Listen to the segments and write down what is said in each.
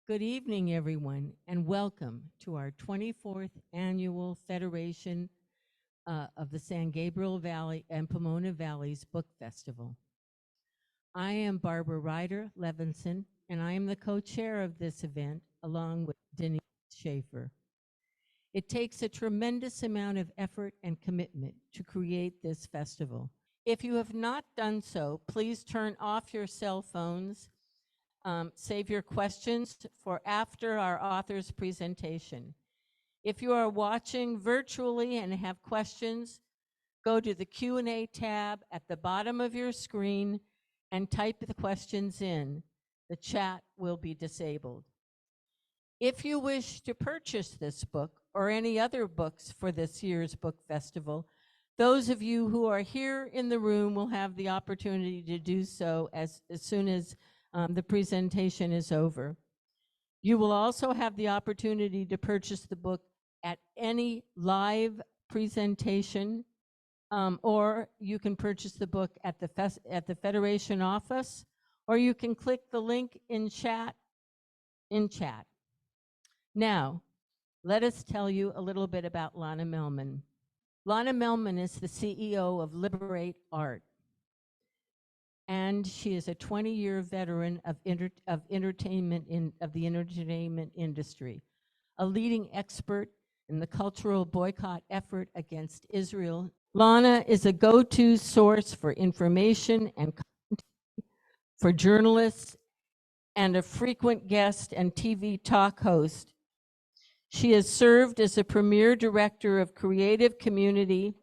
Good evening, everyone, and welcome to our 24th Annual Federation of the San Gabriel Valley and Pomona Valleys Book Festival. I am Barbara Ryder Levinson, and I am the co-chair of this event, along with Denise Schaefer. It takes a tremendous amount of effort and commitment to create this festival. If you have not done so, please turn off your cell phones. Save your questions for after our author's presentation. If you are watching virtually and have questions, go to the Q&A tab at the bottom of your screen and type the questions in. The chat will be disabled. If you wish to purchase this book or any other books for this year's book festival, those of you who are here in the room will have the opportunity to do so as soon as the presentation is over. You will also have the opportunity to purchase the book at any live presentation, or you can purchase the book at the Federation office, or you can click the link in chat. Now, let us tell you a little bit about Lana Melman. Lana Melman is the CEO of Liberate Art, and she is a 20-year veteran of the entertainment industry, a leading expert in the cultural boycott effort against Israel. Lana is a go-to source for information and content for journalists and a frequent guest and TV talk host. She has served as a premier director of Creative Community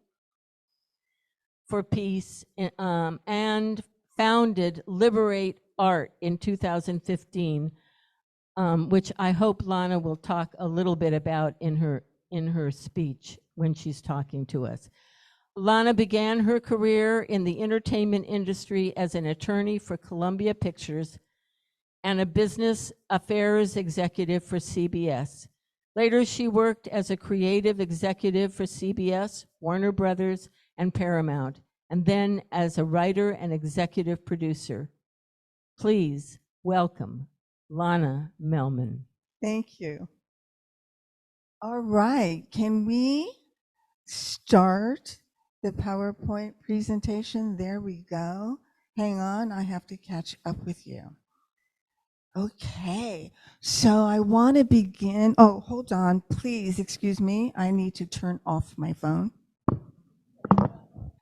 for Peace and founded Liberate Art in 2015, which I hope Lana will talk a little bit about in her speech when she's talking to us. Lana began her career in the entertainment industry as an attorney for Columbia Pictures and a business affairs executive for CBS. Later, she worked as a creative executive for CBS, Warner Brothers, and Paramount, and then as a writer and executive producer. Please welcome Lana Melman. Thank you. All right, can we start the PowerPoint presentation? There we go. Hang on, I have to catch up with you. Okay, so I want to begin. Oh, hold on, please, excuse me. I need to turn off my phone.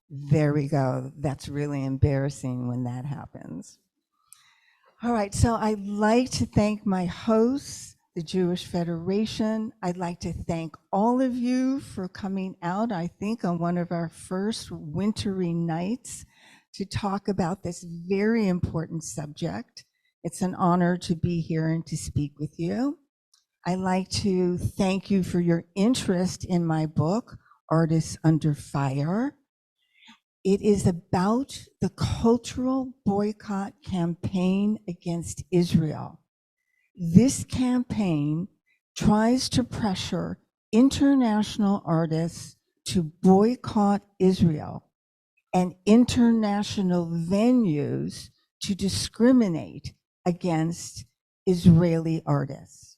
There we go. That's really embarrassing when that happens. All right, so I'd like to thank my hosts, the Jewish Federation. I'd like to thank all of you for coming out, I think, on one of our first wintry nights to talk about this very important subject. It's an honor to be here and to speak with you. I'd like to thank you for your interest in my book, Artists Under Fire. It is about the cultural boycott campaign against Israel. This campaign tries to pressure international artists to boycott Israel and international venues to discriminate against Israeli artists.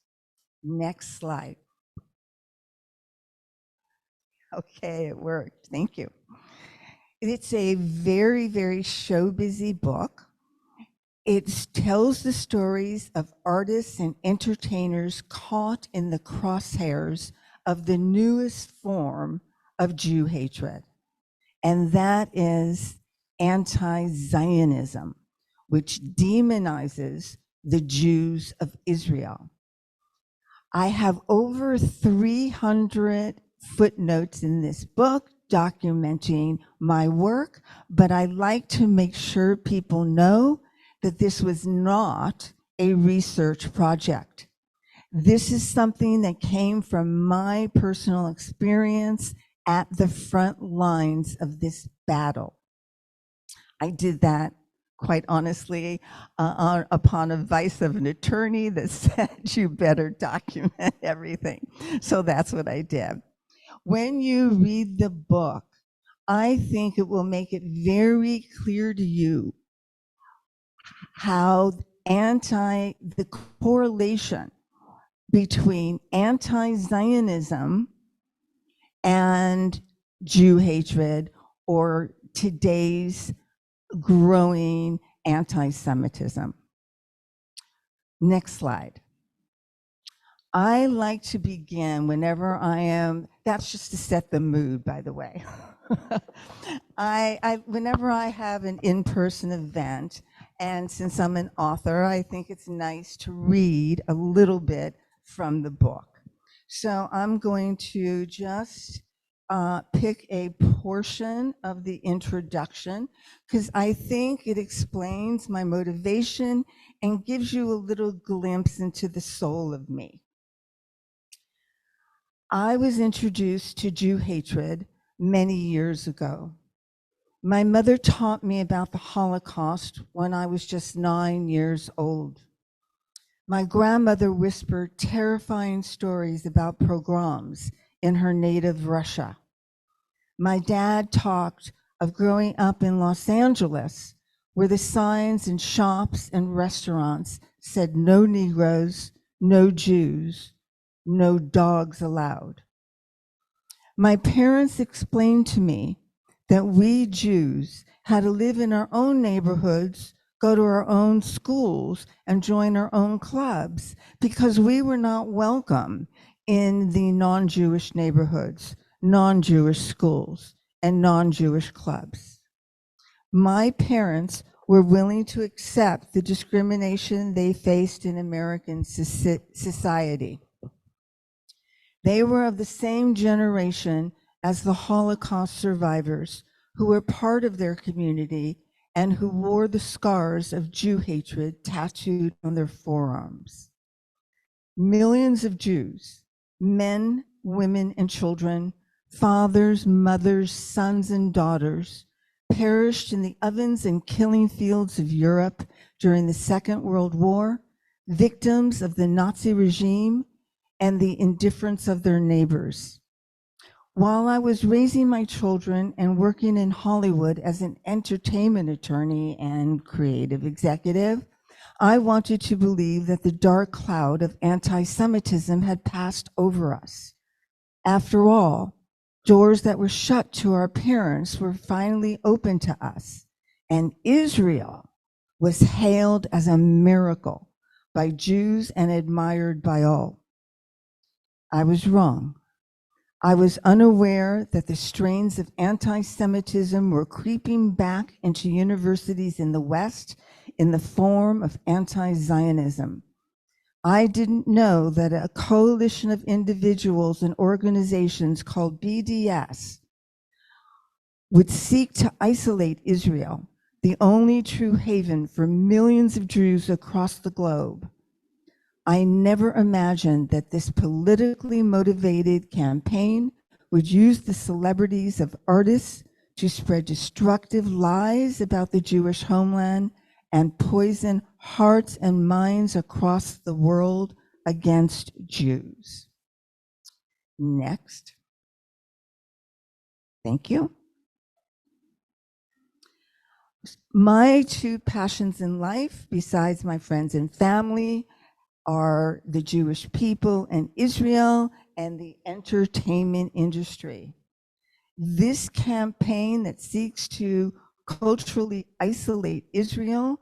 Next slide. Okay, it worked. Thank you. It's a very, very show-busy book. It tells the stories of artists and entertainers caught in the crosshairs of the newest form of Jew hatred, and that is anti-Zionism, which demonizes the Jews of Israel. I have over 300 footnotes in this book documenting my work, but I like to make sure people know that this was not a research project. This is something that came from my personal experience at the front lines of this battle. I did that, quite honestly, upon advice of an attorney that said you better document everything. So that's what I did. When you read the book, I think it will make it very clear to you how the correlation between anti-Zionism and Jew hatred, or today's growing anti-Semitism. Next slide. I like to begin whenever that's just to set the mood, by the way. Whenever I have an in-person event, and since I'm an author, I think it's nice to read a little bit from the book. So I'm going to just pick a portion of the introduction, because I think it explains my motivation and gives you a little glimpse into the soul of me. I was introduced to Jew hatred many years ago. My mother taught me about the Holocaust when I was just 9 years old. My grandmother whispered terrifying stories about pogroms in her native Russia. My dad talked of growing up in Los Angeles, where the signs in shops and restaurants said no Negroes, no Jews, no dogs allowed. My parents explained to me that we Jews had to live in our own neighborhoods, go to our own schools, and join our own clubs because we were not welcome in the non-Jewish neighborhoods, non-Jewish schools, and non-Jewish clubs. My parents were willing to accept the discrimination they faced in American society. They were of the same generation as the Holocaust survivors who were part of their community and who wore the scars of Jew hatred tattooed on their forearms. Millions of Jews, men, women, and children, fathers, mothers, sons, and daughters, perished in the ovens and killing fields of Europe during the Second World War, victims of the Nazi regime and the indifference of their neighbors. While I was raising my children and working in Hollywood as an entertainment attorney and creative executive, I wanted to believe that the dark cloud of anti-Semitism had passed over us. After all, doors that were shut to our parents were finally open to us, and Israel was hailed as a miracle by Jews and admired by all. I was wrong. I was unaware that the strains of anti-Semitism were creeping back into universities in the West in the form of anti-Zionism. I didn't know that a coalition of individuals and organizations called BDS would seek to isolate Israel, the only true haven for millions of Jews across the globe. I never imagined that this politically motivated campaign would use the celebrities of artists to spread destructive lies about the Jewish homeland and poison hearts and minds across the world against Jews. Next. Thank you. My two passions in life, besides my friends and family, are the Jewish people and Israel and the entertainment industry. This campaign that seeks to culturally isolate Israel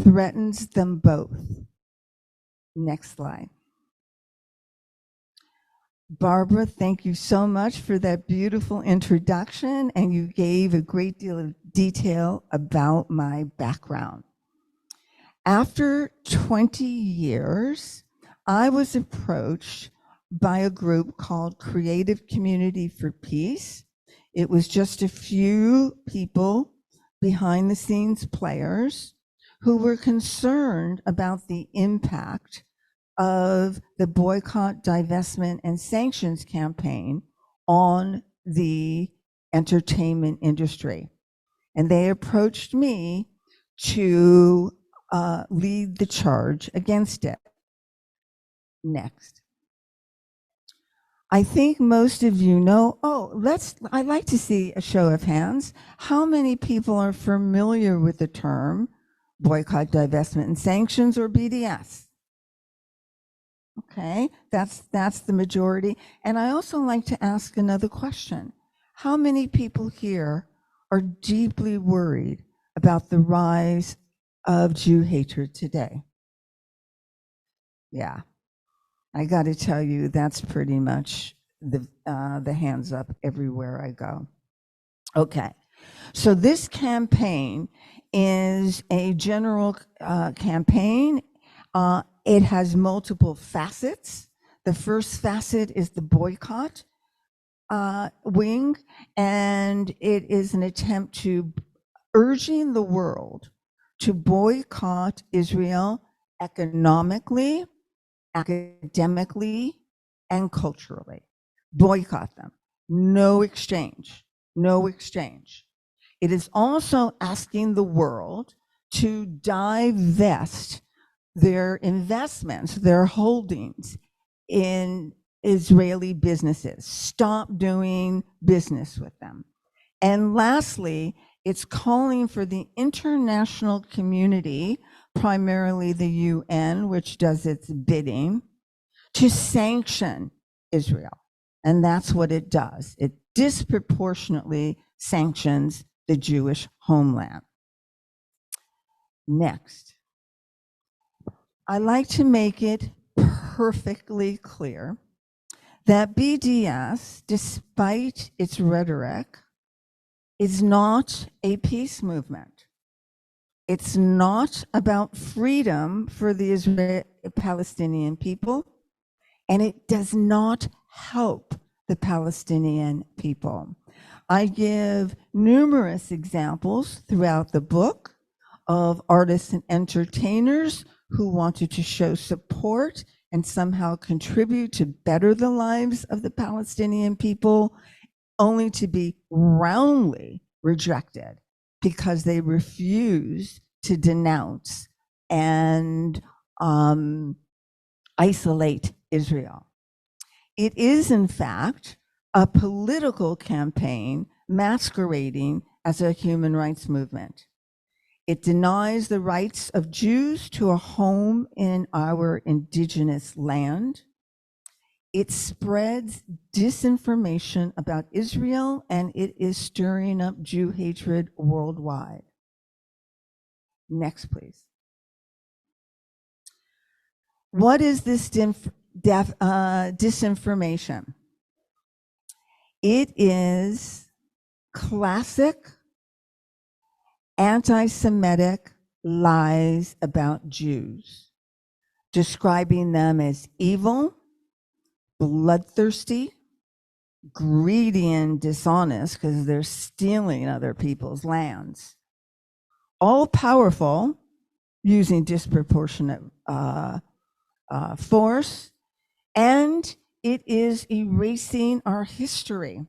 threatens them both. Next slide. Barbara, thank you so much for that beautiful introduction, and you gave a great deal of detail about my background. After 20 years, I was approached by a group called Creative Community for Peace. It was just a few people, behind the scenes players, who were concerned about the impact of the boycott, divestment, and sanctions campaign on the entertainment industry. And they approached me to lead the charge against it. Next. I think most of you know, I'd like to see a show of hands. How many people are familiar with the term Boycott, divestment, and sanctions, or BDS. Okay, that's the majority. And I also like to ask another question. How many people here are deeply worried about the rise of Jew hatred today? Yeah, I got to tell you, that's pretty much the hands up everywhere I go. Okay, so this campaign is a general campaign. It has multiple facets. The first facet is the boycott wing, and it is an attempt to urging the world to boycott Israel economically, academically, and culturally. Boycott them. No exchange. No exchange. It is also asking the world to divest their investments, their holdings in Israeli businesses. Stop doing business with them. And lastly, it's calling for the international community, primarily the UN, which does its bidding, to sanction Israel. And that's what it does. It disproportionately sanctions the Jewish homeland. Next, I like to make it perfectly clear that BDS, despite its rhetoric, is not a peace movement. It's not about freedom for the Israeli Palestinian people, and it does not help the Palestinian people. I give numerous examples throughout the book of artists and entertainers who wanted to show support and somehow contribute to better the lives of the Palestinian people, only to be roundly rejected because they refuse to denounce and isolate Israel. It is, in fact, a political campaign masquerading as a human rights movement. It denies the rights of Jews to a home in our indigenous land. It spreads disinformation about Israel, and it is stirring up Jew hatred worldwide. Next, please. What is this disinformation? It is classic anti-Semitic lies about Jews, describing them as evil, bloodthirsty, greedy, and dishonest because they're stealing other people's lands. All powerful, using disproportionate force, and it is erasing our history.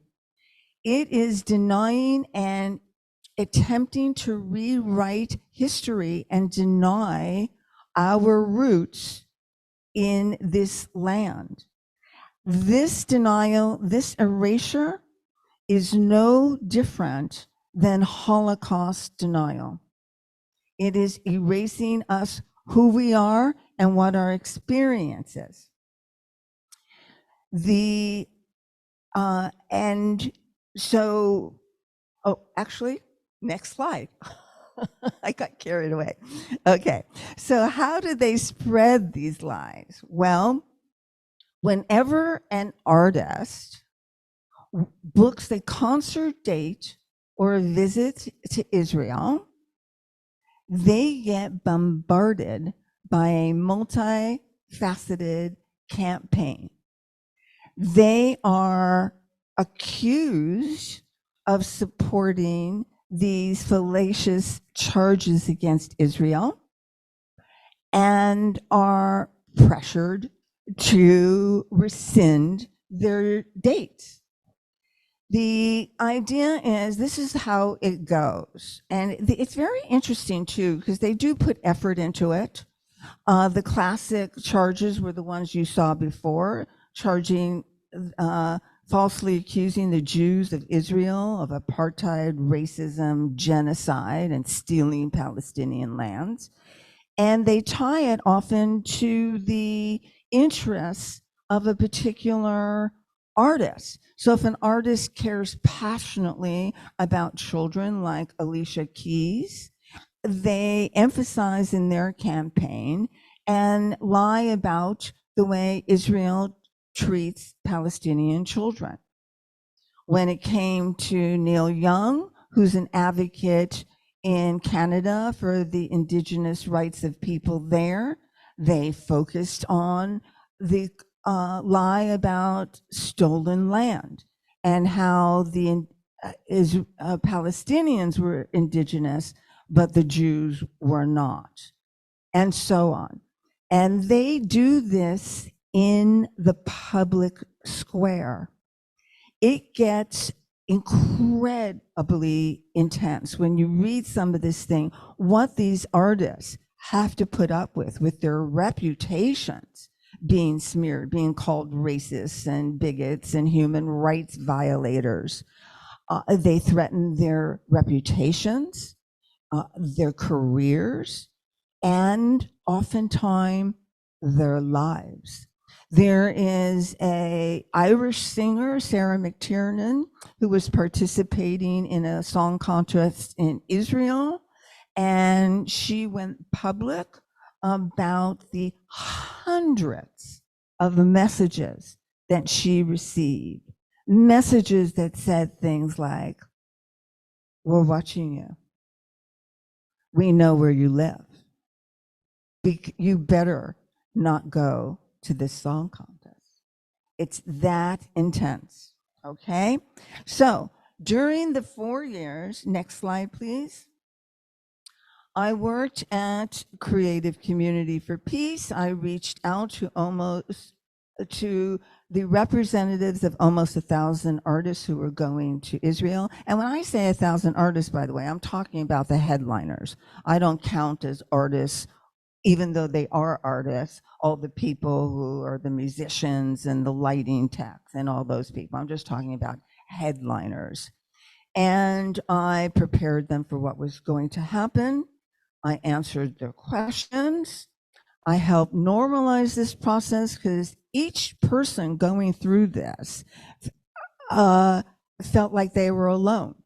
It is denying and attempting to rewrite history and deny our roots in this land. This denial, this erasure is no different than Holocaust denial. It is erasing us, who we are, and what our experience is. And so, actually, next slide. I got carried away. Okay, so how do they spread these lies? Well, whenever an artist books a concert date or a visit to Israel, they get bombarded by a multifaceted campaign. They are accused of supporting these fallacious charges against Israel and are pressured to rescind their dates. The idea is, this is how it goes. And it's very interesting too, because they do put effort into it. The classic charges were the ones you saw before, charging falsely accusing the Jews of Israel of apartheid, racism, genocide, and stealing Palestinian lands. And they tie it often to the interests of a particular artist. So if an artist cares passionately about children like Alicia Keys, they emphasize in their campaign and lie about the way Israel treats Palestinian children. When it came to Neil Young, who's an advocate in Canada for the Indigenous rights of people there, they focused on the lie about stolen land and how the Palestinians were Indigenous, but the Jews were not, and so on. And they do this in the public square. It gets incredibly intense when you read some of this thing, what these artists have to put up with their reputations being smeared, being called racists and bigots and human rights violators. They threaten their reputations, their careers, and oftentimes their lives. There is an Irish singer, Sarah McTiernan, who was participating in a song contest in Israel, and she went public about the hundreds of messages that she received. Messages that said things like, "We're watching you. We know where you live. You better not go to this song contest." It's that intense, okay? So during the 4 years, next slide, please. I worked at Creative Community for Peace. I reached out to the representatives of almost 1,000 artists who were going to Israel. And when I say 1,000 artists, by the way, I'm talking about the headliners. I don't count as artists, even though they are artists, all the people who are the musicians and the lighting techs and all those people. I'm just talking about headliners. And I prepared them for what was going to happen. I answered their questions. I helped normalize this process because each person going through this felt like they were alone.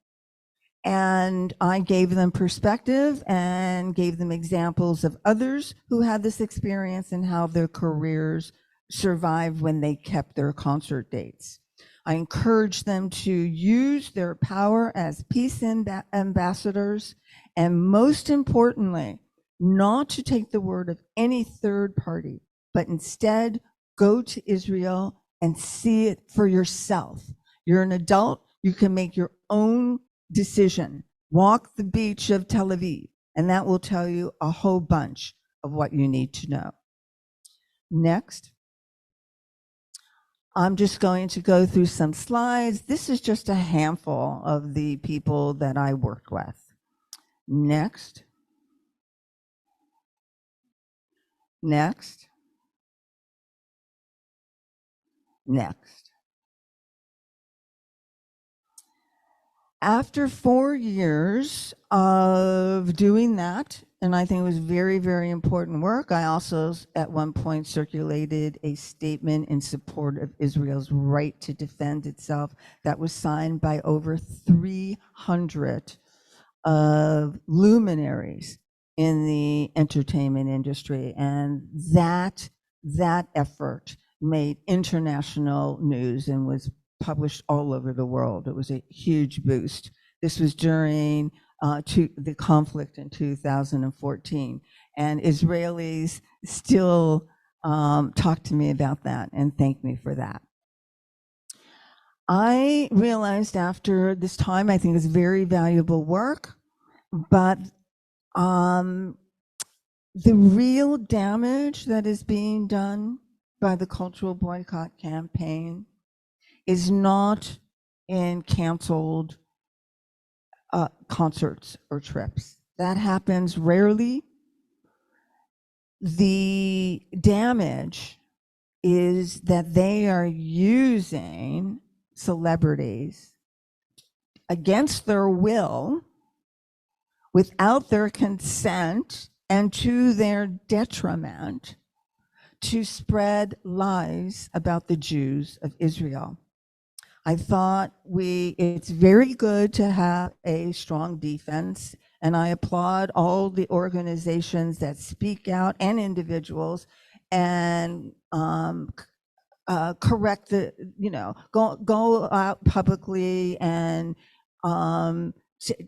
And I gave them perspective and gave them examples of others who had this experience and how their careers survived when they kept their concert dates. I encouraged them to use their power as peace ambassadors, and most importantly, not to take the word of any third party, but instead go to Israel and see it for yourself. You're an adult, you can make your own decision. Walk the beach of Tel Aviv, and that will tell you a whole bunch of what you need to know. Next. I'm just going to go through some slides. This is just a handful of the people that I worked with. Next. Next. Next. After 4 years of doing that, and I think it was very, very important work, I also at one point circulated a statement in support of Israel's right to defend itself that was signed by over 300 of luminaries in the entertainment industry. And that effort made international news and was published all over the world. It was a huge boost. This was during the conflict in 2014. And Israelis still talk to me about that and thank me for that. I realized after this time, I think it's very valuable work, but the real damage that is being done by the cultural boycott campaign is not in canceled concerts or trips. That happens rarely. The damage is that they are using celebrities against their will, without their consent, and to their detriment, to spread lies about the Jews of Israel. I thought it's very good to have a strong defense, and I applaud all the organizations that speak out and individuals and correct go out publicly and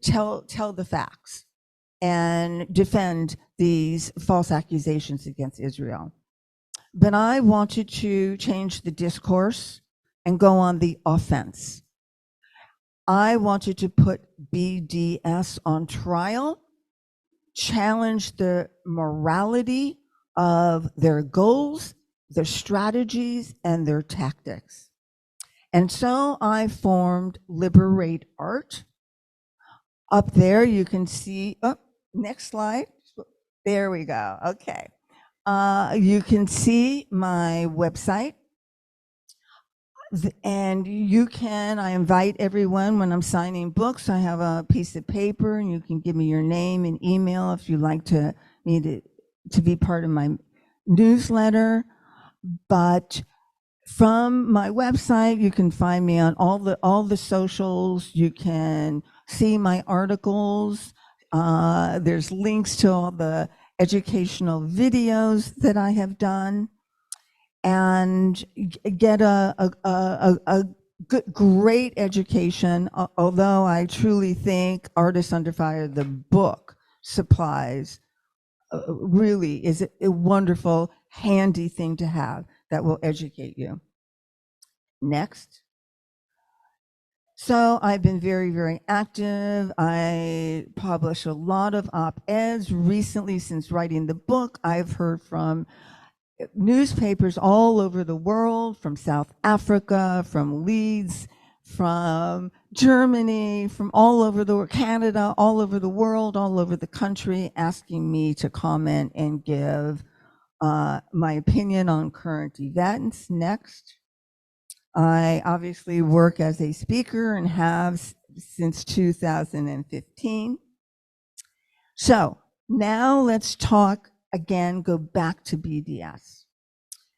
tell the facts and defend these false accusations against Israel. But I wanted to change the discourse and go on the offense. I wanted to put BDS on trial, challenge the morality of their goals, their strategies, and their tactics. And so I formed Liberate Art. Up there you can see, next slide. There we go, okay. You can see my website. And I invite everyone when I'm signing books, I have a piece of paper and you can give me your name and email if you'd like me to be part of my newsletter. But from my website, you can find me on all the socials. You can see my articles. There's links to all the educational videos that I have done, and get a great education. Although I truly think Artists Under Fire, the book, supplies really is a wonderful, handy thing to have that will educate you. Next. So I've been very, very active. I publish a lot of op-eds. Recently, since writing the book, I've heard from newspapers all over the world, from South Africa, from Leeds, from Germany, from all over the world, Canada, all over the world, all over the country, asking me to comment and give my opinion on current events. Next. I obviously work as a speaker and have since 2015. So now let's talk again, go back to BDS.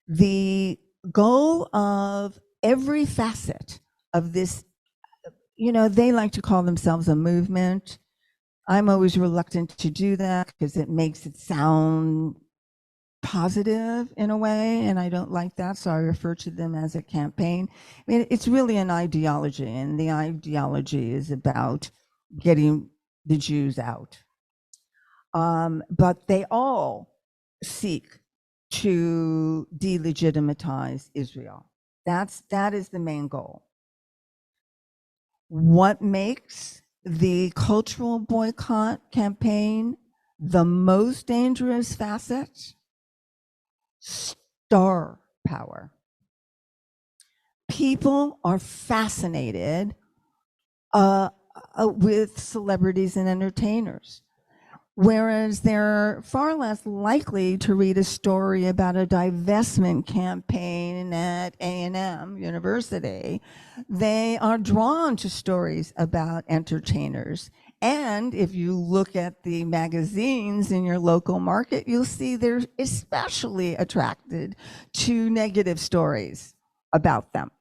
The goal of every facet of this, they like to call themselves a movement. I'm always reluctant to do that because it makes it sound positive in a way, and I don't like that, so I refer to them as a campaign. I mean, it's really an ideology, and the ideology is about getting the Jews out. But they all seek to delegitimize Israel. That is the main goal. What makes the cultural boycott campaign the most dangerous facet? Star power. People are fascinated with celebrities and entertainers, whereas they're far less likely to read a story about a divestment campaign at A&M University. They are drawn to stories about entertainers. And if you look at the magazines in your local market, you'll see they're especially attracted to negative stories about them.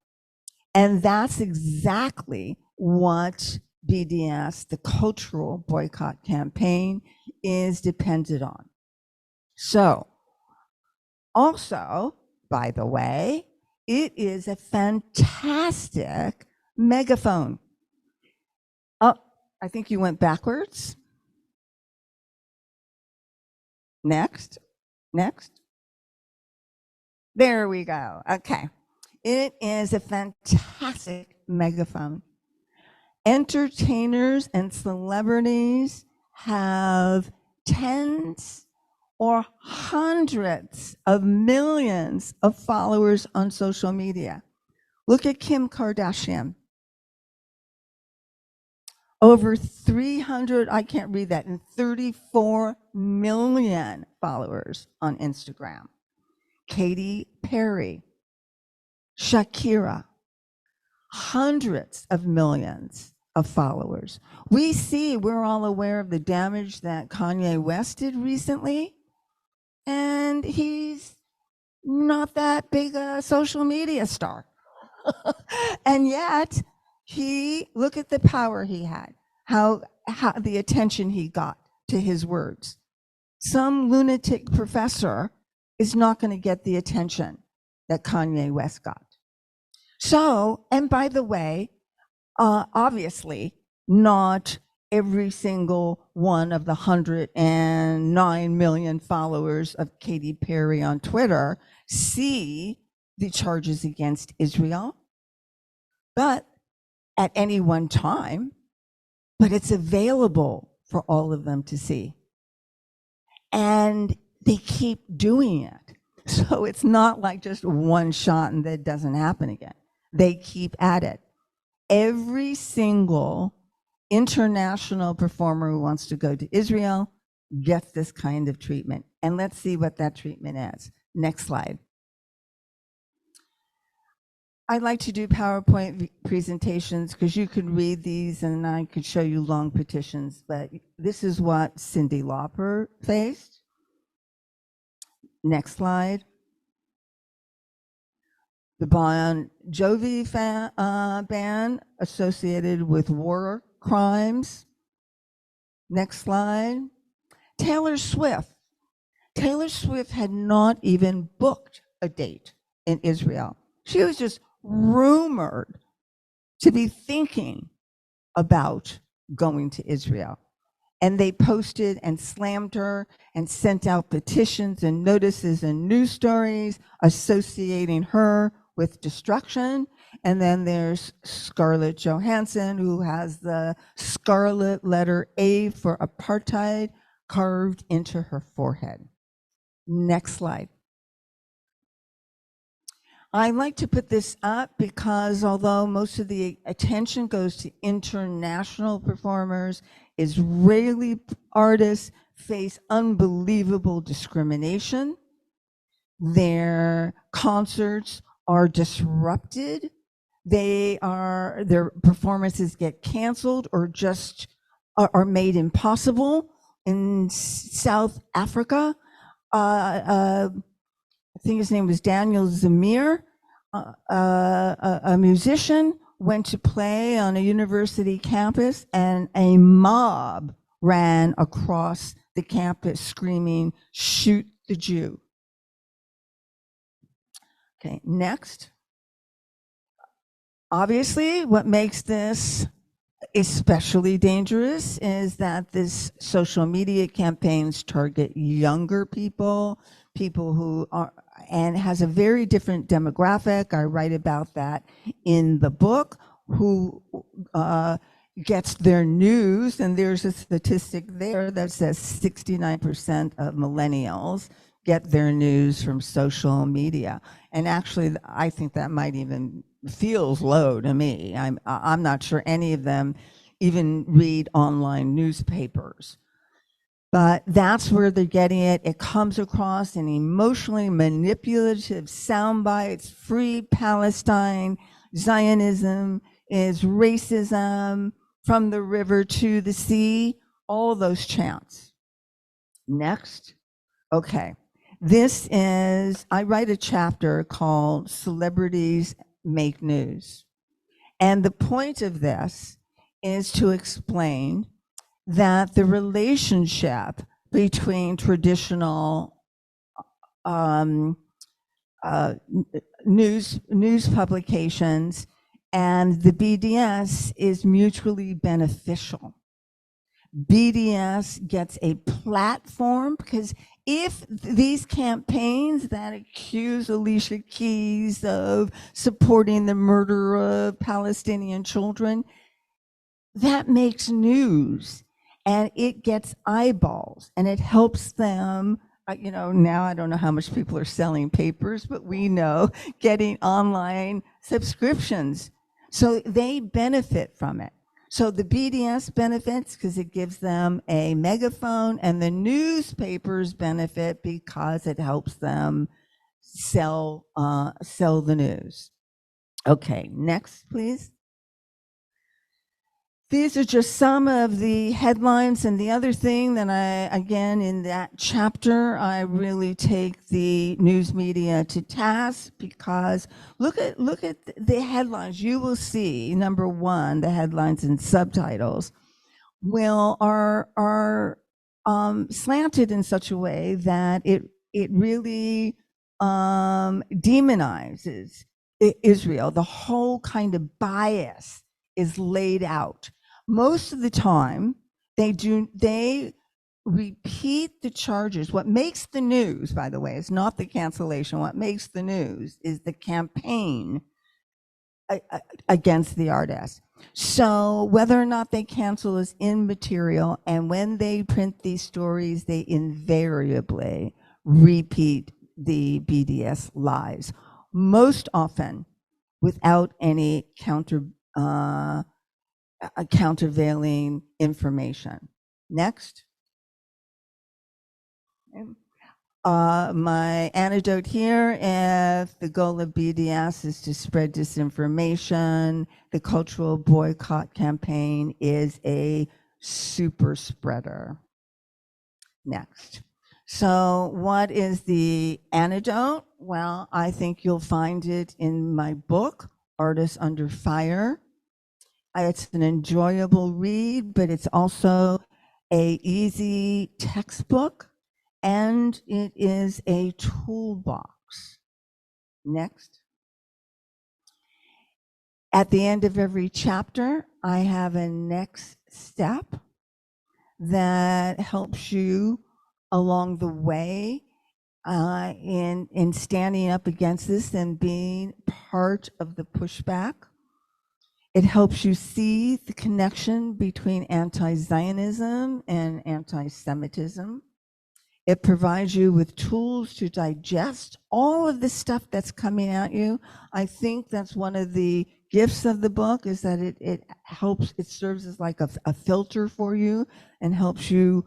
And that's exactly what BDS, the cultural boycott campaign, is dependent on. So, also, by the way, it is a fantastic megaphone. Oh, I think you went backwards. Next. There we go. Okay. It is a fantastic megaphone. Entertainers and celebrities have tens or hundreds of millions of followers on social media. Look at Kim Kardashian. Over 300, I can't read that, and 34 million followers on Instagram. Katy Perry, Shakira, hundreds of millions of followers. We're all aware of the damage that Kanye West did recently, and he's not that big a social media star. And yet, look at the power he had, how the attention he got to his words. Some lunatic professor is not going to get the attention that Kanye West got. So, and by the way, obviously, not every single one of the 109 million followers of Katy Perry on Twitter see the charges against Israel, but at any one time, but it's available for all of them to see. And they keep doing it. So it's not like just one shot and that doesn't happen again. They keep at it. Every single international performer who wants to go to Israel gets this kind of treatment. And let's see what that treatment is. Next slide. I like to do PowerPoint presentations because you could read these and I could show you long petitions, but this is what Cyndi Lauper faced. Next slide. The Bon Jovi ban associated with war crimes. Next slide. Taylor Swift. Taylor Swift had not even booked a date in Israel. She was just rumored to be thinking about going to Israel. And they posted and slammed her and sent out petitions and notices and news stories associating her with destruction. And then there's Scarlett Johansson, who has the scarlet letter A for apartheid carved into her forehead. Next slide. I like to put this up because although most of the attention goes to international performers, Israeli artists face unbelievable discrimination. Their concerts are disrupted. Their performances get canceled or just are made impossible. In South Africa, I think his name was Daniel Zamir, a musician, went to play on a university campus and a mob ran across the campus screaming, "Shoot the Jew." Okay, next. Obviously, what makes this especially dangerous is that this social media campaigns target younger people, people who are, and has a very different demographic. I write about that in the book, who gets their news, and there's a statistic there that says 69% of millennials get their news from social media. And actually, I think that might even feels low to me. I'm not sure any of them even read online newspapers. But that's where they're getting it. It comes across in emotionally manipulative sound bites. Free Palestine, Zionism is racism, from the river to the sea, all those chants. Next. Okay. This is, I write a chapter called Celebrities Make News. And the point of this is to explain that the relationship between traditional news publications and the BDS is mutually beneficial. BDS gets a platform because if these campaigns that accuse Alicia Keys of supporting the murder of Palestinian children, that makes news and it gets eyeballs and it helps them. Now I don't know how much people are selling papers, but we know getting online subscriptions. So they benefit from it. So the BDS benefits because it gives them a megaphone, and the newspapers benefit because it helps them sell the news. Okay, next, please. These are just some of the headlines, and the other thing that again, in that chapter, I really take the news media to task, because look at the headlines. You will see, number one, the headlines and subtitles are slanted in such a way that it really demonizes Israel. The whole kind of bias is laid out. Most of the time, they repeat the charges. What makes the news, by the way, is not the cancellation. What makes the news is the campaign against the artist. So whether or not they cancel is immaterial, and when they print these stories, they invariably repeat the BDS lies, most often without any countervailing information. Next. My anecdote here, if the goal of BDS is to spread disinformation, the cultural boycott campaign is a super spreader. Next. So what is the antidote? Well, I think you'll find it in my book, Artists Under Fire. It's an enjoyable read, but it's also a easy textbook, and it is a toolbox. Next. At the end of every chapter, I have a next step that helps you along the way in standing up against this and being part of the pushback. It helps you see the connection between anti-Zionism and anti-Semitism. It provides you with tools to digest all of the stuff that's coming at you. I think that's one of the gifts of the book, is that it helps, it serves as like a filter for you and helps you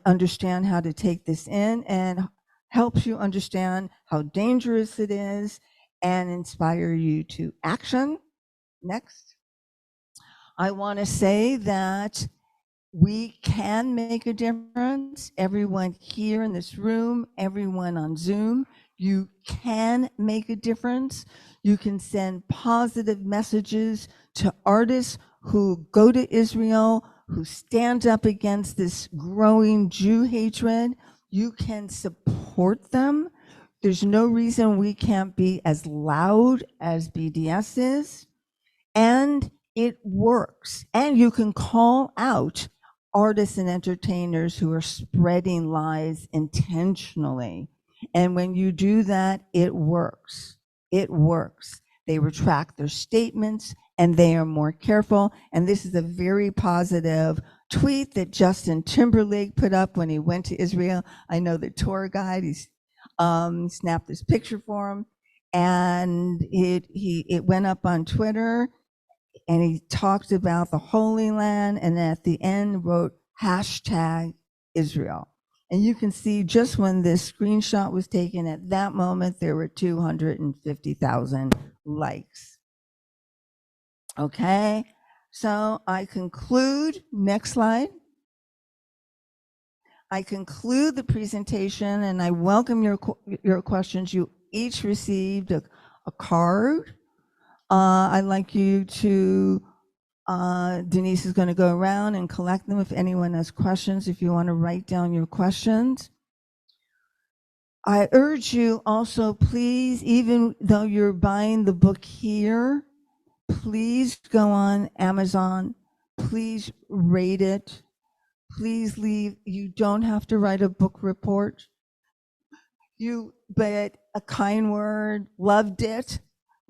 understand how to take this in, and helps you understand how dangerous it is and inspire you to action. Next. I want to say that we can make a difference. Everyone here in this room, everyone on Zoom, you can make a difference. You can send positive messages to artists who go to Israel, who stand up against this growing Jew hatred. You can support them. There's no reason we can't be as loud as BDS is. And it works. And you can call out artists and entertainers who are spreading lies intentionally. And when you do that, it works. It works. They retract their statements and they are more careful. And this is a very positive tweet that Justin Timberlake put up when he went to Israel. I know the tour guide, he's snapped this picture for him, and it went up on Twitter, and he talked about the Holy Land, and at the end wrote hashtag Israel. And you can see just when this screenshot was taken, at that moment, there were 250,000 likes. Okay, so I conclude, next slide. I conclude the presentation, and I welcome your questions. You each received a card. I'd like you to, Denise is going to go around and collect them if anyone has questions, if you want to write down your questions. I urge you also, please, even though you're buying the book here, please go on Amazon, please rate it, please leave, you don't have to write a book report. But a kind word, loved it,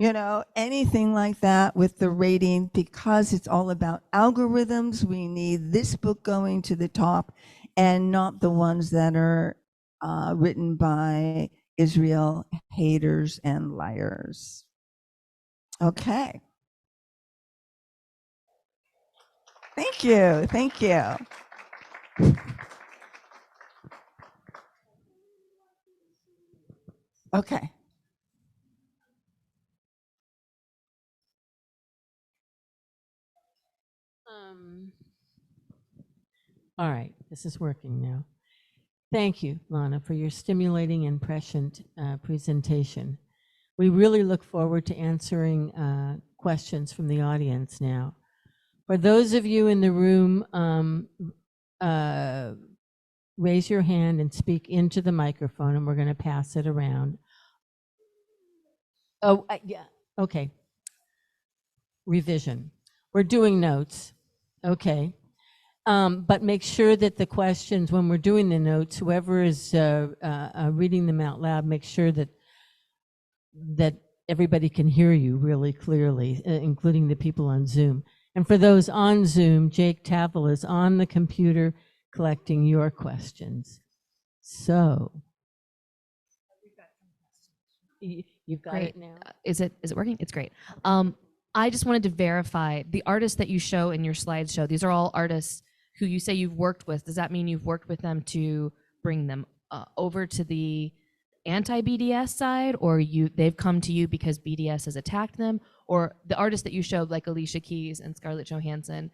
anything like that with the rating, because it's all about algorithms. We need this book going to the top and not the ones that are written by Israel haters and liars. Okay. Thank you. Thank you. Okay. All right, this is working now. Thank you, Lana, for your stimulating and prescient presentation. We really look forward to answering questions from the audience now. For those of you in the room, raise your hand and speak into the microphone, and we're going to pass it around. Oh, yeah, okay. Revision. We're doing notes, okay. But make sure that the questions, when we're doing the notes, whoever is reading them out loud, make sure that everybody can hear you really clearly, including the people on Zoom. And for those on Zoom, Jake Tavel is on the computer collecting your questions. So, you've got Great. it now? Is it working? It's great. I just wanted to verify the artists that you show in your slideshow. These are all artists who you say you've worked with. Does that mean you've worked with them to bring them over to the anti-BDS side, or they've come to you because BDS has attacked them? Or the artists that you showed, like Alicia Keys and Scarlett Johansson,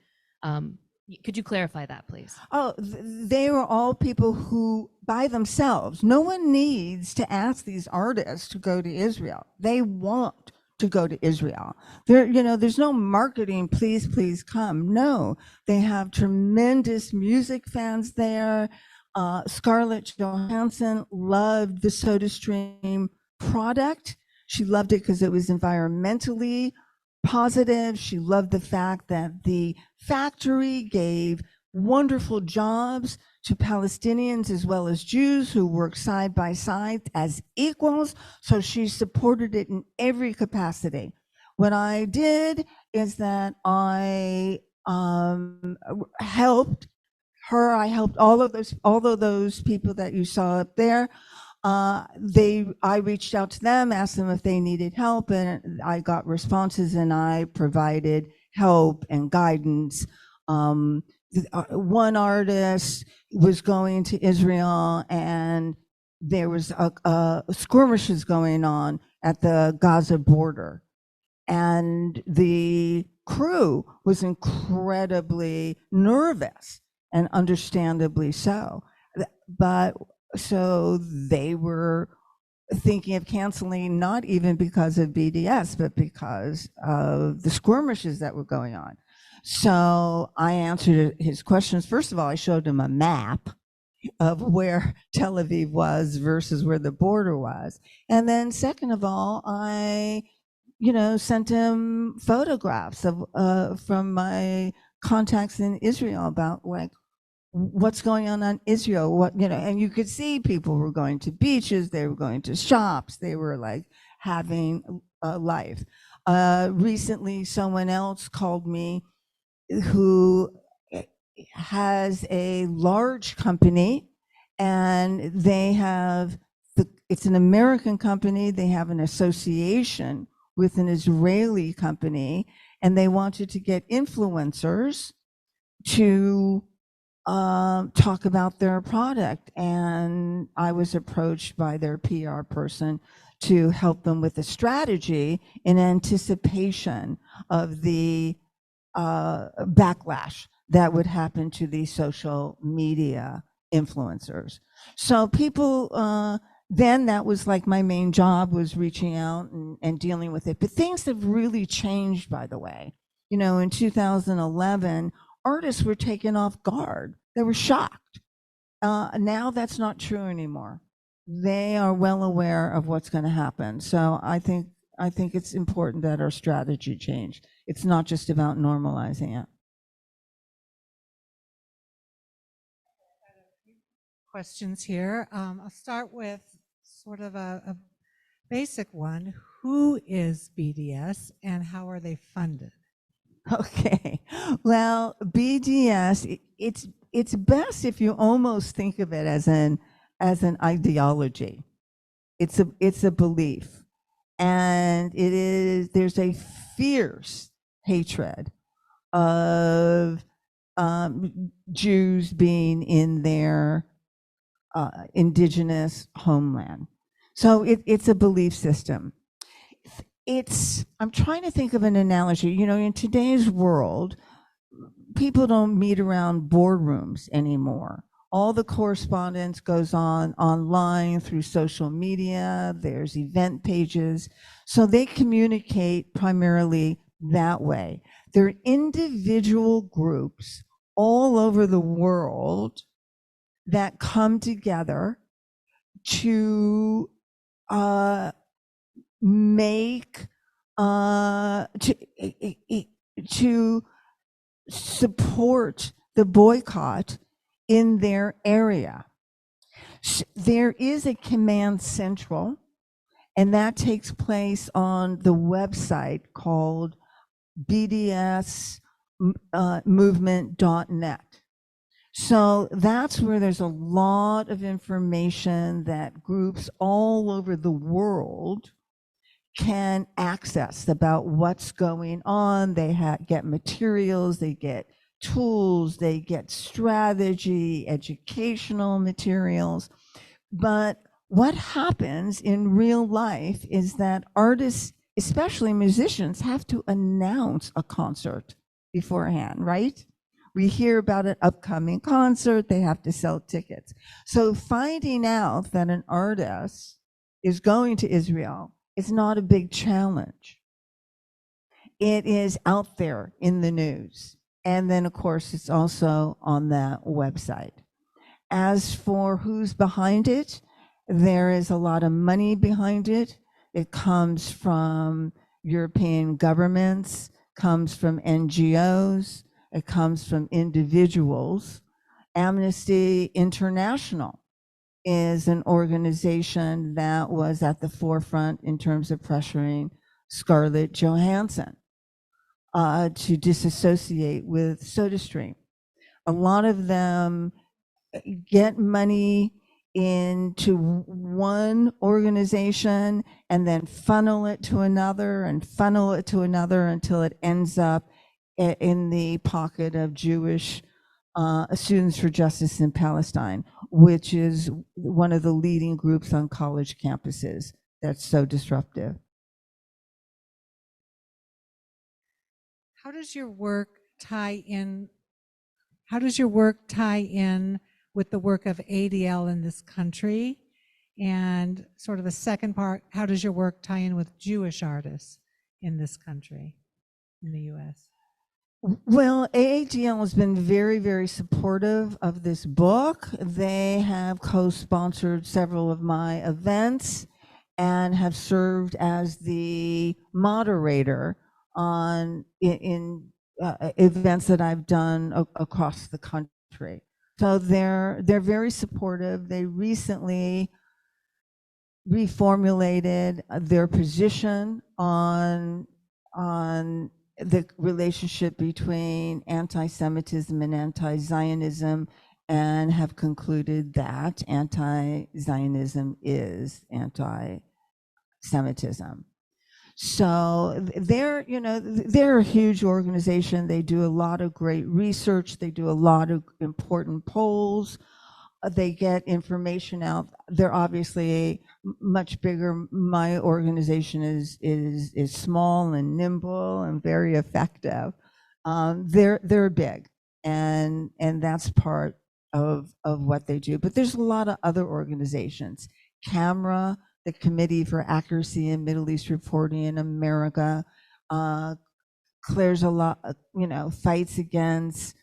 could you clarify that, please? Oh, they were all people who, by themselves, no one needs to ask these artists to go to Israel. They want to go to Israel. There's no marketing, please come. No, they have tremendous music fans there. Scarlett Johansson loved the SodaStream product. She loved it because it was environmentally positive. She loved the fact that the factory gave wonderful jobs to Palestinians as well as Jews who work side by side as equals. So she supported it in every capacity. What I did is that I helped her. I helped all of those people that you saw up there. I reached out to them, asked them if they needed help, and I got responses, and I provided help and guidance. One artist was going to Israel, and there was skirmishes going on at the Gaza border, and the crew was incredibly nervous, and understandably so. But so they were thinking of canceling, not even because of BDS, but because of the skirmishes that were going on. So I answered his questions. First of all, I showed him a map of where Tel Aviv was versus where the border was. And then second of all, I sent him photographs of from my contacts in Israel about like what's going on Israel, and you could see people were going to beaches, they were going to shops, they were like having a life. Recently, someone else called me who has a large company, and it's an American company, they have an association with an Israeli company, and they wanted to get influencers to talk about their product. And I was approached by their PR person to help them with a strategy in anticipation of the backlash that would happen to these social media influencers. So people, then that was like my main job, was reaching out and dealing with it. But things have really changed, by the way. In 2011, artists were taken off guard. They were shocked. Now that's not true anymore. They are well aware of what's going to happen. So I think it's important that our strategy change. It's not just about normalizing it. Questions here. I'll start with sort of a basic one. Who is BDS and how are they funded? Okay, well, BDS, it's best if you almost think of it as an ideology. It's a belief, and there's a fierce hatred of Jews being in their indigenous homeland. So it's a belief system. I'm trying to think of an analogy. In today's world, people don't meet around boardrooms anymore. All the correspondence goes on online through social media. There's event pages. So they communicate primarily that way. There are individual groups all over the world that come together to make to support the boycott in their area. There is a command central, and that takes place on the website called bdsmovement.net. So that's where there's a lot of information that groups all over the world can access about what's going on. They get materials, they get tools, they get strategy, educational materials. But what happens in real life is that artists, especially musicians, have to announce a concert beforehand, right? We hear about an upcoming concert, they have to sell tickets. So finding out that an artist is going to Israel is not a big challenge. It is out there in the news. And then, of course, it's also on that website. As for who's behind it, there is a lot of money behind it. It comes from European governments, comes from NGOs, it comes from individuals. Amnesty International is an organization that was at the forefront in terms of pressuring Scarlett Johansson to disassociate with SodaStream. A lot of them get money into one organization and then funnel it to another and funnel it to another until it ends up in the pocket of Jewish Students for Justice in Palestine, which is one of the leading groups on college campuses that's so disruptive. How does your work tie in? How does your work tie in with the work of ADL in this country? And sort of a second part, how does your work tie in with Jewish artists in this country, in the US? Well, AADL has been very, very supportive of this book. They have co-sponsored several of my events and have served as the moderator on in events that I've done across the country. So they're very supportive. They recently reformulated their position on the relationship between anti-Semitism and anti-Zionism, and have concluded that anti-Zionism is anti-Semitism. So they're a huge organization. They do a lot of great research. They do a lot of important polls. They get information out. They're obviously much bigger. My organization is small and nimble and very effective. They're big, and that's part of what they do. But there's a lot of other organizations. CAMRA, the Committee for Accuracy in Middle East Reporting in America, clears a lot, fights against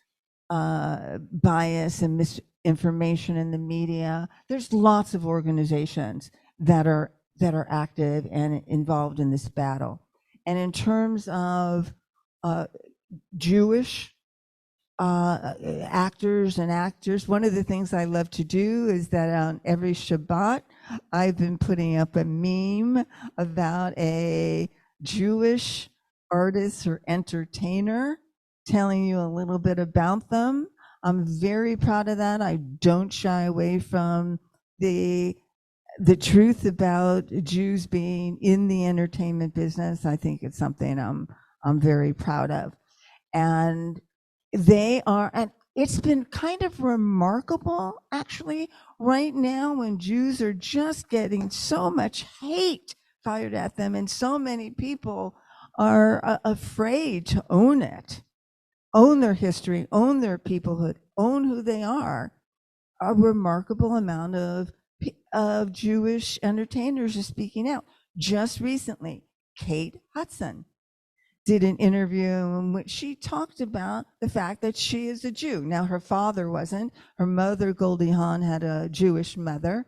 bias and misinformation in the media. There's lots of organizations that are active and involved in this battle. And in terms of Jewish actors and actors, one of the things I love to do is that on every Shabbat, I've been putting up a meme about a Jewish artist or entertainer, telling you a little bit about them. I'm very proud of that. I don't shy away from the truth about Jews being in the entertainment business. I think it's something I'm very proud of. And they are, and it's been kind of remarkable, actually, right now when Jews are just getting so much hate fired at them, and so many people are afraid to own it. own their history, own their peoplehood, own who they are, a remarkable amount of Jewish entertainers are speaking out. Just recently, Kate Hudson did an interview in which she talked about the fact that she is a Jew. Now, her father wasn't. Her mother, Goldie Hawn, had a Jewish mother.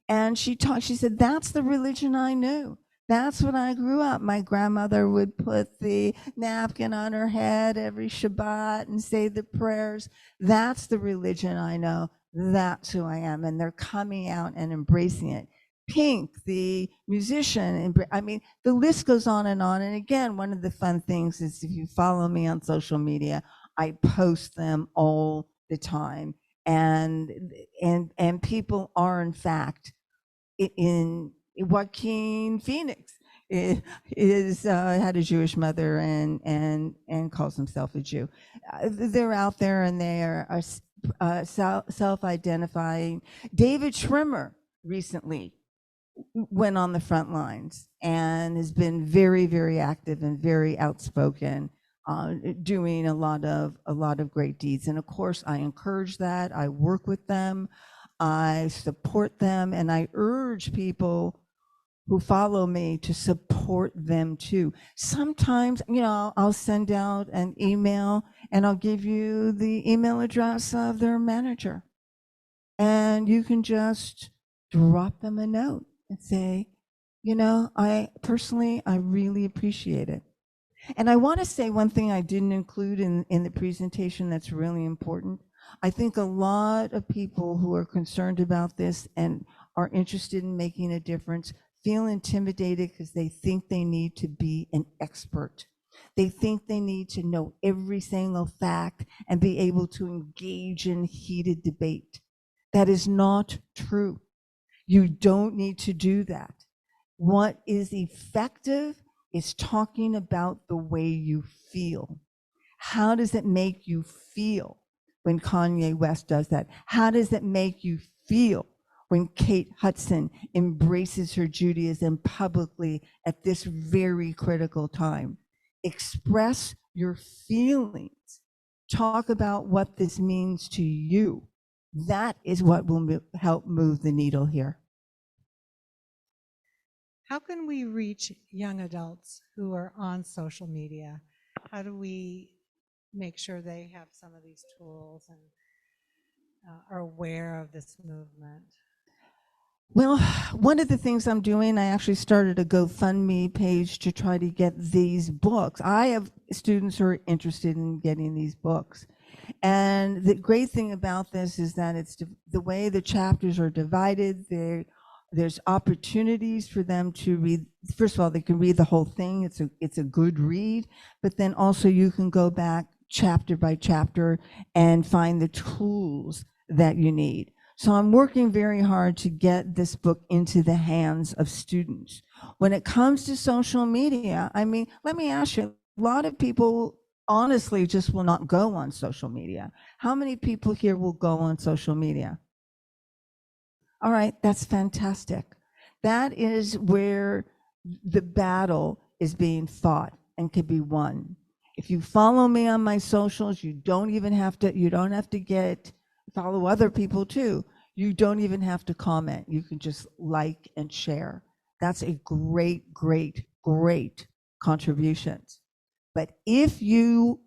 And she said, that's the religion I knew. That's what I grew up. My grandmother would put the napkin on her head every Shabbat and say the prayers. That's the religion I know. That's who I am. And they're coming out and embracing it. Pink, the musician, I mean, the list goes on. And again, one of the fun things is if you follow me on social media, I post them all the time. And people are, in fact, in Joaquin Phoenix is had a Jewish mother and calls himself a Jew. They're out there and they are self-identifying. David Schwimmer recently went on the front lines and has been very, very active and very outspoken, doing a lot of great deeds. And of course, I encourage that. I work with them. I support them, and I urge people who follow me to support them too. Sometimes, I'll send out an email and I'll give you the email address of their manager. And you can just drop them a note and say, I really appreciate it. And I want to say one thing I didn't include in the presentation that's really important. I think a lot of people who are concerned about this and are interested in making a difference feel intimidated because they think they need to be an expert. They think they need to know every single fact and be able to engage in heated debate. That is not true. You don't need to do that. What is effective is talking about the way you feel. How does it make you feel when Kanye West does that? How does it make you feel when Kate Hudson embraces her Judaism publicly at this very critical time? Express your feelings. Talk about what this means to you. That is what will help move the needle here. How can we reach young adults who are on social media? How do we make sure they have some of these tools and are aware of this movement? Well, one of the things I'm doing, I actually started a GoFundMe page to try to get these books. I have students who are interested in getting these books. And the great thing about this is that it's the way the chapters are divided. There's opportunities for them to read. First of all, they can read the whole thing. It's a good read, but then also you can go back chapter by chapter and find the tools that you need. So I'm working very hard to get this book into the hands of students. When it comes to social media, I mean, let me ask you, a lot of people honestly just will not go on social media. How many people here will go on social media? All right, that's fantastic. That is where the battle is being fought and can be won. If you follow me on my socials, you don't have to follow other people too. You don't even have to comment. You can just like and share. That's a great, great, great contribution. But if you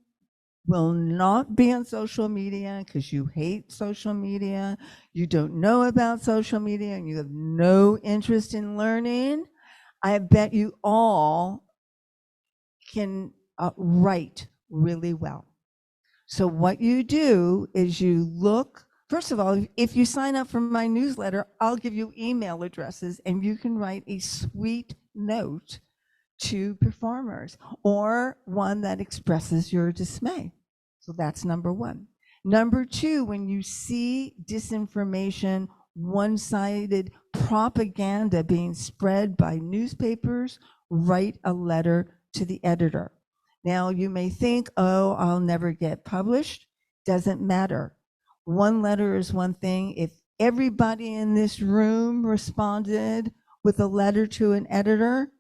will not be on social media because you hate social media, you don't know about social media, and you have no interest in learning, I bet you all can write really well. So what you do is you look, first of all, if you sign up for my newsletter, I'll give you email addresses and you can write a sweet note to performers or one that expresses your dismay. So that's number one. Number two, when you see disinformation, one-sided propaganda being spread by newspapers, write a letter to the editor. Now you may think, oh, I'll never get published. Doesn't matter. One letter is one thing. If everybody in this room responded with a letter to an editor,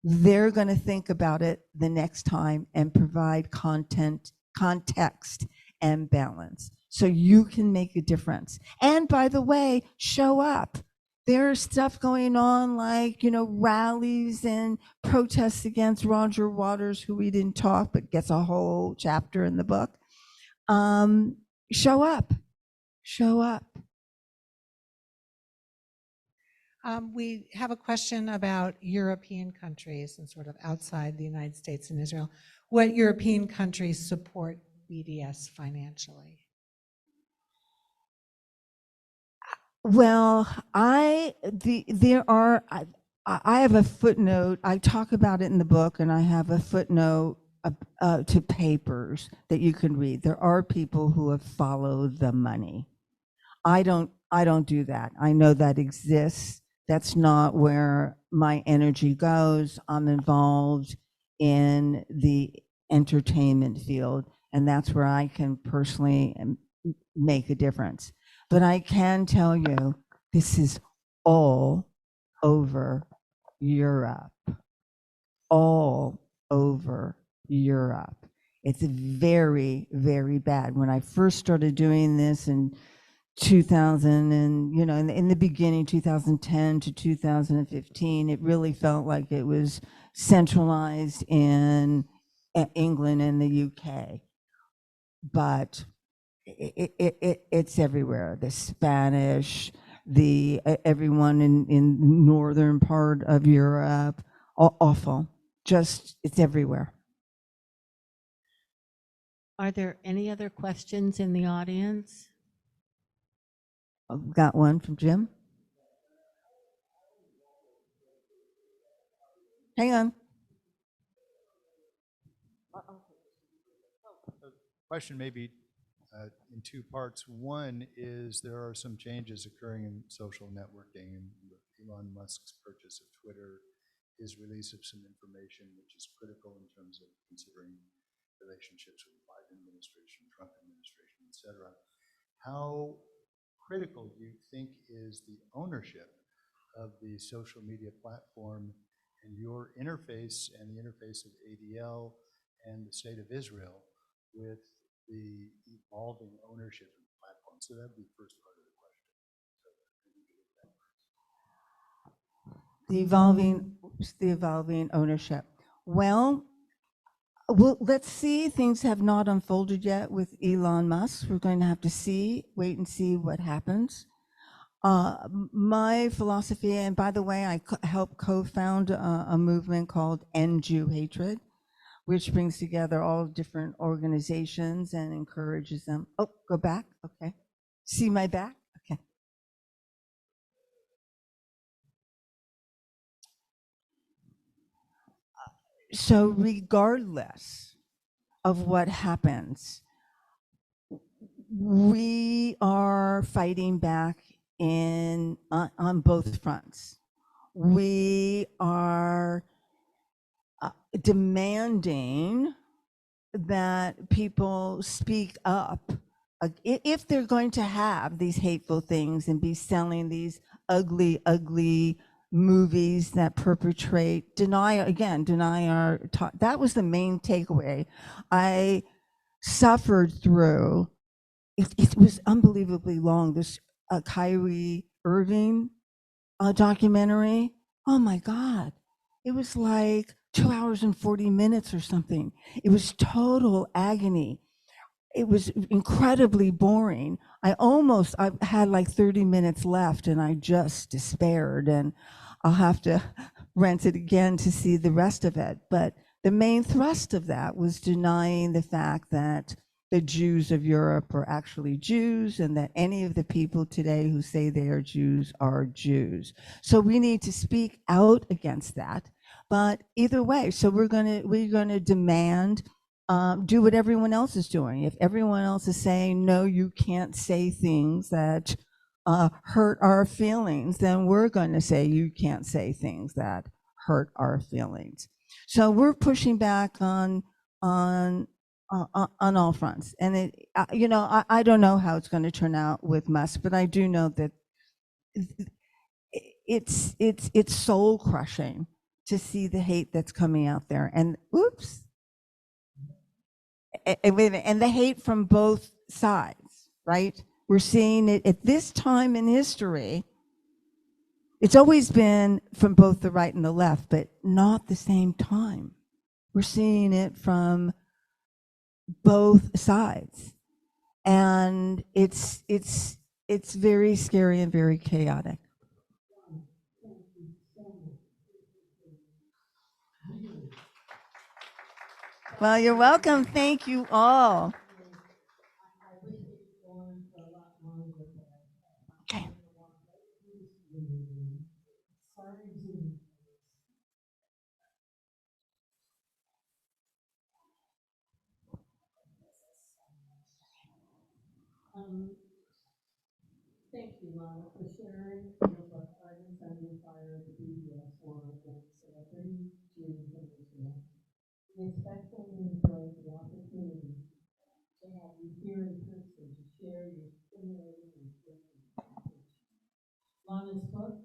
they're going to think about it the next time and provide content context and balance, so you can make a difference. And by the way, show up. There's stuff going on like, rallies and protests against Roger Waters, who we didn't talk, but gets a whole chapter in the book. Show up. Show up. We have a question about European countries and sort of outside the United States and Israel. What European countries support BDS financially? Well, I have a footnote. I talk about it in the book, and I have a footnote to papers that you can read. There are people who have followed the money. I don't do that. I know that exists. That's not where my energy goes. I'm involved in the entertainment field, and that's where I can personally make a difference. But I can tell you, this is all over Europe. All over Europe. It's very, very bad. When I first started doing this in 2000 and, in the beginning, 2010 to 2015, it really felt like it was centralized in England and the UK. But it's everywhere. The Spanish, everyone in northern part of Europe, awful. Just, it's everywhere. Are there any other questions in the audience? I've got one from Jim. Hang on. Question maybe in two parts. One is there are some changes occurring in social networking, and Elon Musk's purchase of Twitter, his release of some information which is critical in terms of considering relationships with the Biden administration, Trump administration, et cetera. How critical do you think is the ownership of the social media platform and your interface and the interface of ADL and the state of Israel with the evolving ownership of the platform? So that would be the first part of the question. The evolving ownership. Well, let's see. Things have not unfolded yet with Elon Musk. We're going to have to wait and see what happens. My philosophy, and by the way, I helped co-found a movement called End Jew Hatred, which brings together all different organizations and encourages them. Oh, go back. Okay. See my back? Okay. So regardless of what happens, we are fighting back on both fronts. We are demanding that people speak up if they're going to have these hateful things and be selling these ugly, ugly movies that perpetrate, deny our, that was the main takeaway I suffered through. It was unbelievably long, this Kyrie Irving documentary. Oh my God. It was like 2 hours and 40 minutes or something. It was total agony. It was incredibly boring. I had like 30 minutes left and I just despaired, and I'll have to rent it again to see the rest of it. But the main thrust of that was denying the fact that the Jews of Europe are actually Jews, and that any of the people today who say they are Jews are Jews. So we need to speak out against that. But either way, so we're gonna demand, do what everyone else is doing. If everyone else is saying, no, you can't say things that hurt our feelings, then we're gonna say you can't say things that hurt our feelings. So we're pushing back on all fronts. And I don't know how it's gonna turn out with Musk, but I do know that it's soul crushing to see the hate that's coming out there. And oops, and the hate from both sides, right? We're seeing it at this time in history. It's always been from both the right and the left, but not the same time. We're seeing it from both sides. And it's very scary and very chaotic. Well, you're welcome. Thank you all. Okay. Thank you, Lana, for sharing your book, Ardent Under Fire, the BDS War Against Celebrities, Jews and Israel. We especially enjoyed the opportunity to have you here in person to share your stimulating and filling message. Lana's book,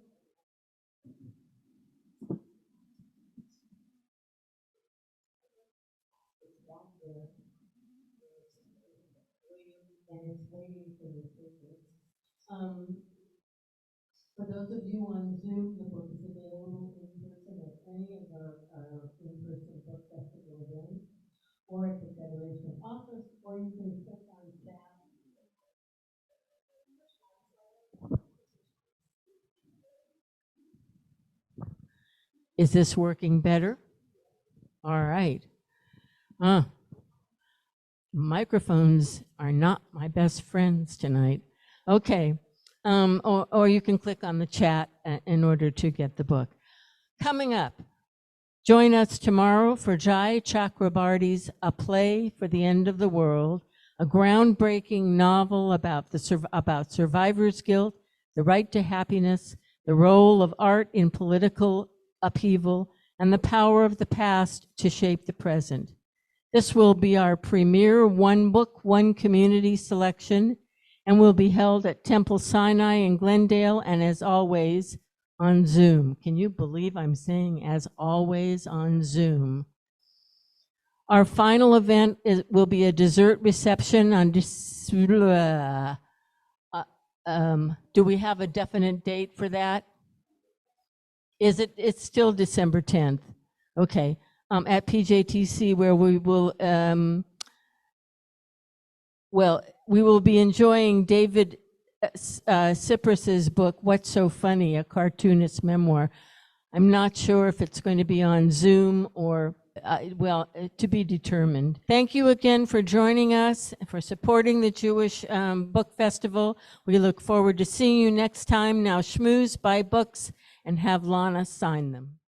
it's back there, and it's waiting for your purchase. For those of you on Zoom, the book is available in person at any of our in-person book festival events, or at the Federation office, or you can click on staff. Is this working better? All right. Microphones are not my best friends tonight. Okay. Or you can click on the chat in order to get the book. Coming up, join us tomorrow for Jai Chakrabarty's A Play for the End of the World, a groundbreaking novel about survivor's guilt, the right to happiness, the role of art in political upheaval, and the power of the past to shape the present. This will be our premier One Book, One Community selection, and will be held at Temple Sinai in Glendale, and as always, on Zoom. Can you believe I'm saying as always on Zoom? Our final event will be a dessert reception on do we have a definite date for that? It's still December 10th. Okay. At PJTC, where we will, we will be enjoying David Cyprus's book, What's So Funny, a cartoonist memoir. I'm not sure if it's going to be on Zoom or, to be determined. Thank you again for joining us, for supporting the Jewish Book Festival. We look forward to seeing you next time. Now schmooze, buy books, and have Lana sign them.